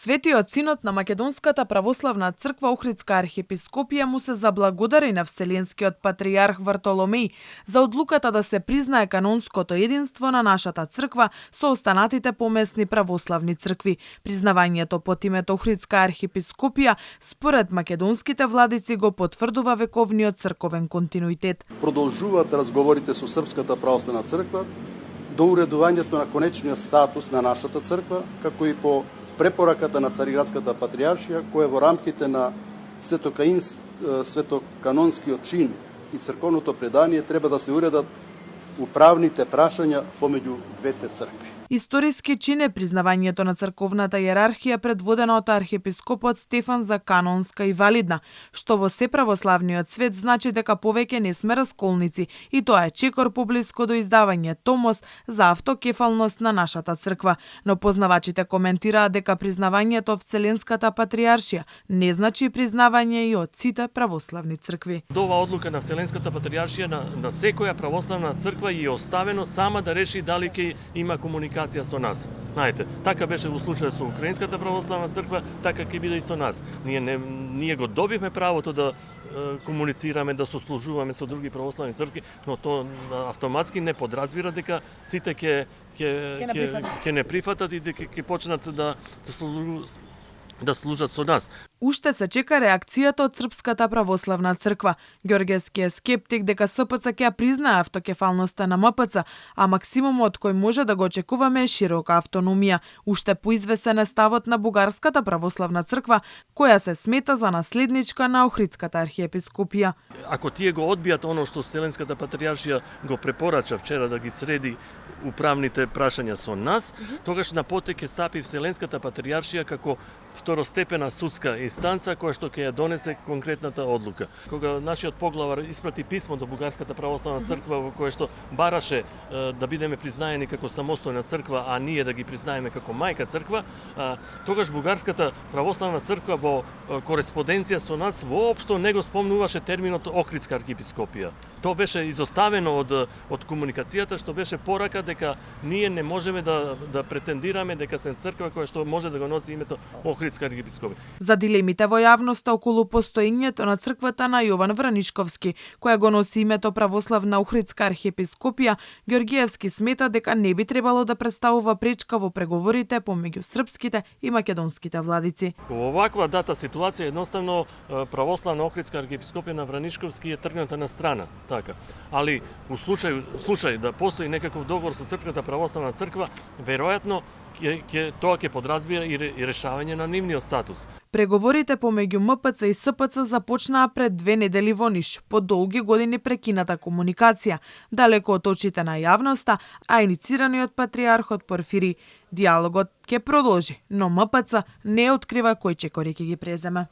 Светиот синод на Македонската православна црква Охридска архиепископија му се заблагодари на Вселенскиот патријарх Вартоломеј за одлуката да се признае канонското единство на нашата црква со останатите помесни православни цркви. Признавањето под името Охридска архиепископија според македонските владици го потврдува вековниот црковен континуитет. Продолжуваат разговорите со Српската православна црква до уредувањето на конечниот статус на нашата црква, како и по препораката на Цариградската патријаршија, која во рамките на светоканонскиот чин и црковното предание треба да се уредат управните прашања помеѓу двете цркви. Историски чин е признавањето на црковната иерархија предводена од архиепископот Стефан за канонска и валидна, што во се православниот свет значи дека повеќе не сме расколници и тоа е чекор поблиско до издавање томос за автокефалност на нашата црква. Но познавачите коментираат дека признавањето од Вселенската патријаршија не значи признавање и од сите православни цркви. Ова одлука на Вселенската патријаршија на секоја православна црква е оставено сама да реши дали ќе има комуникација со нас. Знаете, така беше во случај со Украинската православна црква, така ќе биде и со нас. Ние го добивме правото да комуницираме, да сослужуваме со други православни цркви, но тоа автоматски не подразбира дека сите ќе не прифатат и дека ќе почнат да служат со нас. Уште се чека реакцијата од Српската православна црква. Ѓоргевски е скептик дека СПЦ ќе признае автокефалноста на МПЦ, а максимумот кој може да го очекуваме е широка автономија. Уште поизвесен е ставот на Бугарската православна црква, која се смета за наследничка на Охридската архиепископија. Ако тие го одбијат оно што Вселенската патријаршија го препорача вчера да ги среди управните прашања со нас, тогаш на потек ќе стапи Вселенската патријаршија како второстепена судска инстанца која што ќе ја донесе конкретната одлука. Кога нашиот поглавар испрати писмо до Бугарската православна црква во кое што бараше да бидеме признаени како самостојна црква, а ние да ги признаеме како мајка црква, тогаш Бугарската православна црква во кореспонденција со нас воопшто не го спомнуваше терминот Охридска архиепископија. Тоа беше изоставено од комуникацијата, што беше порака дека ние не можеме да претендираме дека сме црква која што може да го носи името Охридска архиепископија. За дилемите во јавноста околу постоењето на црквата на Јован Вранишковски, која го носи името Православна Охридска архиепископија, Ѓоргиевски смета дека не би требало да представува пречка во преговорите помеѓу српските и македонските владици. Во оваква дата ситуација едноставно Православна Охридска архиепископија на Вранишковски е тргната на страна, така. Али у случај да постои некаков договор со Српската православна црква, веројатно тоа ќе подразбира и решавање на нивниот статус. Преговорите помеѓу МПЦ и СПЦ започнаа пред 2 недели во Ниш, по долги години прекината комуникација, далеко од очите на јавноста, а иницирани од патријархот Порфири. Диалогот ќе продолжи, но МПЦ не открива кој чекори ќе ги преземе.